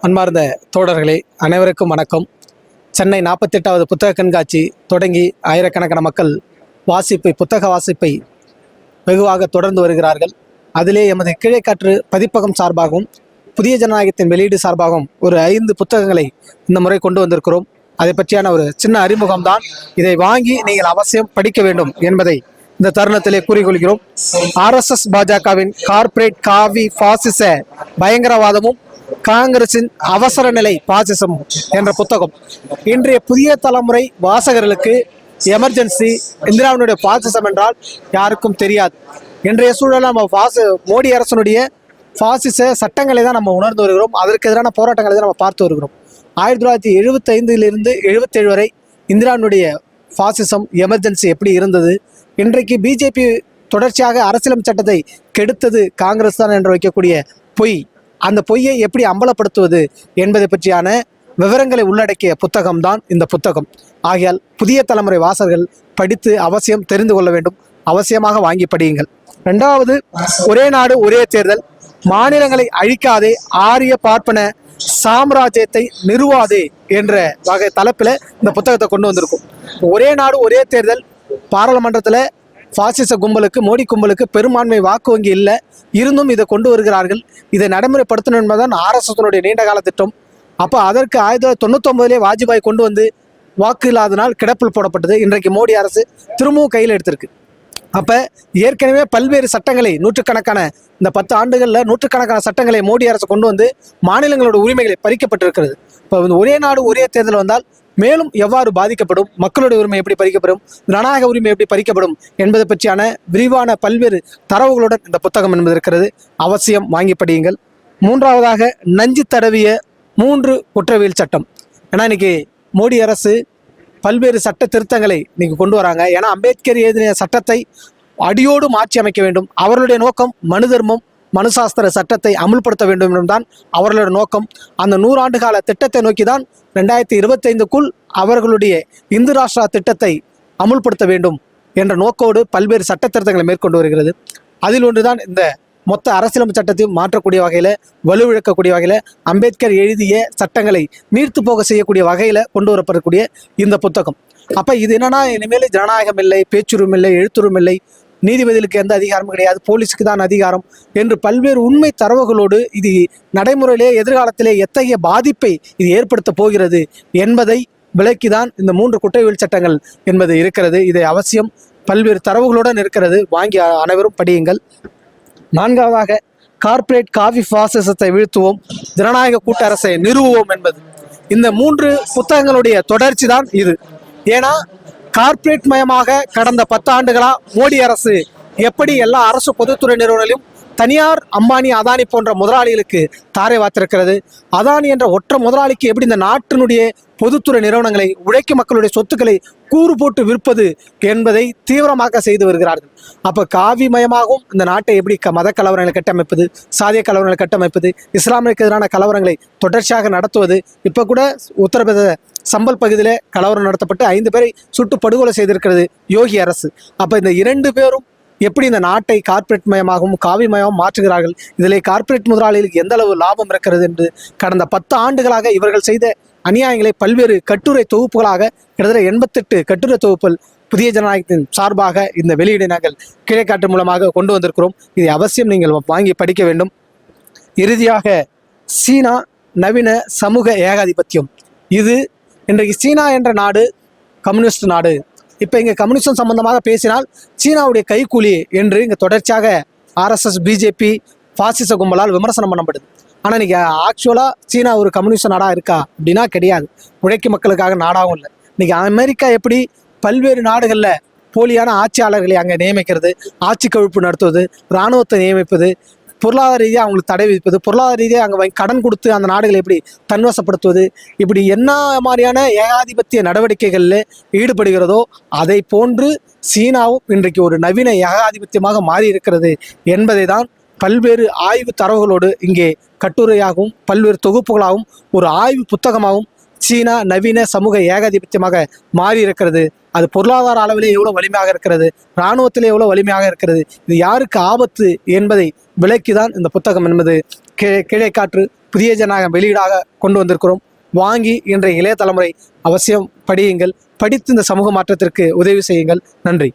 அன்பார்ந்த தோழர்களே, அனைவருக்கும் வணக்கம். சென்னை 48வது புத்தக கண்காட்சி தொடங்கி ஆயிரக்கணக்கான மக்கள் புத்தக வாசிப்பை வெகுவாக தொடர்ந்து வருகிறார்கள். அதிலே எமது கீழைக்காற்று பதிப்பகம் சார்பாகவும் புதிய ஜனநாயகத்தின் வெளியீடு சார்பாகவும் ஒரு 5 புத்தகங்களை இந்த முறை கொண்டு வந்திருக்கிறோம். அதை பற்றியான ஒரு சின்ன அறிமுகம்தான். இதை வாங்கி நீங்கள் அவசியம் படிக்க வேண்டும் என்பதை இந்த தருணத்திலே கூறிக்கொள்கிறோம். RSS பாஜகவின் கார்ப்பரேட் காவி பாசிச பயங்கரவாதமும் காங்கிரசின் அவசர நிலை பாசிசம் என்ற புத்தகம் இன்றைய புதிய தலைமுறை வாசகர்களுக்கு எமர்ஜென்சி இந்திராவினுடைய பாசிசம் என்றால் யாருக்கும் தெரியாது. இன்றைய சூழலில் நம்ம மோடி அரசனுடைய பாசிச சட்டங்களை தான் நம்ம உணர்ந்து வருகிறோம். அதற்கு எதிரான போராட்டங்களை தான் நம்ம பார்த்து வருகிறோம். 1975 77 வரை இந்திராவினுடைய பாசிசம் எமர்ஜென்சி எப்படி இருந்தது, இன்றைக்கு பிஜேபி தொடர்ச்சியாக அரசியலமைப்பு சட்டத்தை கெடுத்தது காங்கிரஸ் தான் என்று வைக்கக்கூடிய பொய், அந்த பொய்யை எப்படி அம்பலப்படுத்துவது என்பதை பற்றியான விவரங்களை உள்ளடக்கிய புத்தகம்தான் இந்த புத்தகம். ஆகையால் புதிய தலைமுறை வாசகர்கள் படித்து அவசியம் தெரிந்து கொள்ள வேண்டும். அவசியமாக வாங்கி படியுங்கள். 2வது, ஒரே நாடு ஒரே தேர்தல், மாநிலங்களை அழிக்காதே, ஆரிய பார்ப்பன சாம்ராஜ்யத்தை நிறுவாதே என்ற வகை தலைப்பில் இந்த புத்தகத்தை கொண்டு வந்திருக்கும். ஒரே நாடு ஒரே தேர்தல், பாராளுமன்றத்தில் பாசிச கும்பலுக்கு, மோடி கும்பலுக்கு பெரும்பான்மை வாக்கு வங்கி இல்லை, இருந்தும் இதை கொண்டு வருகிறார்கள். இதை நடைமுறைப்படுத்தணும் என்பதுதான் RSSனுடைய நீண்டகால திட்டம். அப்போ அதற்கு 1999 வாஜ்பாய் கொண்டு வந்து வாக்கு இல்லாதனால் கிடப்பில் போடப்பட்டது. இன்றைக்கு மோடி அரசு திரும்பவும் கையில் எடுத்திருக்கு. அப்போ ஏற்கனவே பல்வேறு சட்டங்களை நூற்றுக்கணக்கான இந்த 10 ஆண்டுகளில் நூற்றுக்கணக்கான சட்டங்களை மோடி அரசு கொண்டு வந்து மாநிலங்களோட உரிமைகளை பறிக்கப்பட்டிருக்கிறது. இப்போ ஒரே நாடு ஒரே தேர்தல் வந்தால் மேலும் எவ்வாறு பாதிக்கப்படும், மக்களுடைய உரிமை எப்படி பறிக்கப்படும், ஜனநாயக உரிமை எப்படி பறிக்கப்படும் என்பதை பற்றியான விரிவான பல்வேறு தரவுகளுடன் இந்த புத்தகம் என்பது இருக்கிறது. அவசியம் வாங்கி படியுங்கள். 3வதாக, நஞ்சு தடவிய 3 குற்றவியல் சட்டம். ஏன்னா இன்னைக்கு மோடி அரசு பல்வேறு சட்ட திருத்தங்களை இன்னைக்கு கொண்டு வராங்க. ஏன்னா அம்பேத்கர் எழுதிய சட்டத்தை அடியோடு மாற்றி அமைக்க வேண்டும். அவர்களுடைய நோக்கம் மனு தர்மம், மனுசாஸ்திர சட்டத்தை அமுல்படுத்த வேண்டும் என்றுதான் அவர்களுடைய நோக்கம். அந்த 100 ஆண்டு கால திட்டத்தை நோக்கி தான் 2025க்குள் அவர்களுடைய இந்து ராஷ்டிரா திட்டத்தை அமுல்படுத்த வேண்டும் என்ற நோக்கோடு பல்வேறு சட்ட திருத்தங்களை மேற்கொண்டு வருகிறது. அதில் ஒன்றுதான் இந்த மொத்த அரசியலமைப்பு சட்டத்தையும் மாற்றக்கூடிய வகையில், வலுவிழக்கக்கூடிய வகையில், அம்பேத்கர் எழுதிய சட்டங்களை நீர்த்து போக செய்யக்கூடிய வகையில் கொண்டு வரப்படக்கூடிய இந்த புத்தகம். அப்போ இது என்னன்னா, இனிமேல் ஜனநாயகம் இல்லை, பேச்சுரிமை இல்லை, எழுத்துரிமை இல்லை, நீதிபதிகளுக்கு எந்த அதிகாரமும் கிடையாது, போலீஸுக்கு தான் அதிகாரம் என்று பல்வேறு உண்மை தரவுகளோடு இது நடைமுறையிலே எதிர்காலத்திலே எத்தகைய பாதிப்பை இது ஏற்படுத்த போகிறது என்பதை விளக்கிதான் இந்த 3 குற்றவியல் சட்டங்கள் என்பது இருக்கிறது. இதை அவசியம் பல்வேறு தரவுகளுடன் இருக்கிறது. வாங்கி அனைவரும் படியுங்கள். 4வதாக, கார்ப்பரேட் காவி பாசிசத்தை வீழ்த்துவோம், ஜனநாயக கூட்டரசை நிறுவுவோம் என்பது. இந்த 3 புத்தகங்களுடைய தொடர்ச்சி தான் இது. ஏன்னா கார்ப்பரேட் மயமாக கடந்த 10 ஆண்டுகளா மோடி அரசு எப்படி எல்லா அரசு பொதுத்துறை நிறுவனங்களையும் தனியார் அம்பானி, அதானி போன்ற முதலாளிகளுக்கு தாரை வாத்திருக்கிறது. அதானி என்ற ஒற்றை முதலாளிக்கு எப்படி இந்த நாட்டினுடைய பொதுத்துறை நிறுவனங்களை, உழைக்கும் மக்களுடைய சொத்துக்களை கூறு போட்டு விற்பது என்பதை தீவிரமாக செய்து வருகிறார்கள். அப்போ காவி மயமாகவும் இந்த நாட்டை எப்படி மத கலவரங்களை கட்டமைப்பது, சாதிய கலவரங்களை கட்டமைப்பது, இஸ்லாமிற்கு எதிரான கலவரங்களை தொடர்ச்சியாக நடத்துவது. இப்போ கூட உத்தரப்பிரதேச சம்பல் பகுதியில் கலவரம் நடத்தப்பட்டு 5 பேரை சுட்டு படுகொலை செய்திருக்கிறது யோகி அரசு. அப்போ இந்த 2 பேரும் எப்படி இந்த நாட்டை கார்ப்பரேட் மயமாகவும் காவி மயமாகவும் மாற்றுகிறார்கள், இதில் கார்ப்பரேட் முதலாளிகளுக்கு எந்த அளவு லாபம் இருக்கிறது என்று கடந்த 10 ஆண்டுகளாக இவர்கள் செய்த அநியாயங்களை பல்வேறு கட்டுரை தொகுப்புகளாக கிட்டத்தட்ட 88 கட்டுரை தொகுப்புகள் புதிய ஜனநாயகத்தின் சார்பாக இந்த வெளியீடு நாங்கள் கீழைக்காற்று மூலமாக கொண்டு வந்திருக்கிறோம். இதை அவசியம் நீங்கள் வாங்கி படிக்க வேண்டும். இறுதியாக, சீனா நவீன சமூக ஏகாதிபத்தியம். இது இன்றைக்கு சீனா என்ற நாடு கம்யூனிஸ்ட் நாடு. இப்போ இங்கே கம்யூனிசம் சம்பந்தமாக பேசினால் சீனாவுடைய கைக்கூலி என்று இங்கே தொடர்ச்சியாக RSS பிஜேபி பாசிச கும்பலால் விமர்சனம் பண்ணப்படுது. ஆனால் இன்றைக்கி ஆக்சுவலாக சீனா ஒரு கம்யூனிஸ்ட் நாடாக இருக்கா அப்படின்னா கிடையாது. உழைக்கும் மக்களுக்காக நாடாகவும் இல்லை. இன்றைக்கி அமெரிக்கா எப்படி பல்வேறு நாடுகளில் போலியான ஆட்சியாளர்களை அங்கே நியமிக்கிறது, ஆட்சி கவிழ்ப்பு நடத்துவது, இராணுவத்தை நியமிப்பது, பொருளாதார ரீதியாக அவங்களுக்கு தடை விதிப்பது, பொருளாதார ரீதியாக அங்கே கடன் கொடுத்து அந்த நாடுகளை எப்படி தன்வசப்படுத்துவது, இப்படி என்ன மாதிரியான ஏகாதிபத்திய நடவடிக்கைகளில் ஈடுபடுகிறதோ அதை போன்று சீனாவும் இன்றைக்கு ஒரு நவீன ஏகாதிபத்தியமாக மாறி இருக்கிறது என்பதை தான் பல்வேறு ஆய்வு தரவுகளோடு இங்கே கட்டுரையாகவும் பல்வேறு தொகுப்புகளாகவும் ஒரு ஆய்வு புத்தகமாகவும் சீனா நவீன சமூக ஏகாதிபத்தியமாக மாறி இருக்கிறது. அது பொருளாதார அளவிலே எவ்வளோ வலிமையாக இருக்கிறது, இராணுவத்திலே எவ்வளோ வலிமையாக இருக்கிறது, இது யாருக்கு ஆபத்து என்பதை விளக்கிதான் இந்த புத்தகம் என்பது கீழைக்காற்று புதிய ஜனநாயகம் வெளியீடாக கொண்டு வந்திருக்கிறோம். வாங்கி இன்றைய இளைய தலைமுறை அவசியம் படியுங்கள். படித்து இந்த சமூக மாற்றத்திற்கு உதவி செய்யுங்கள். நன்றி.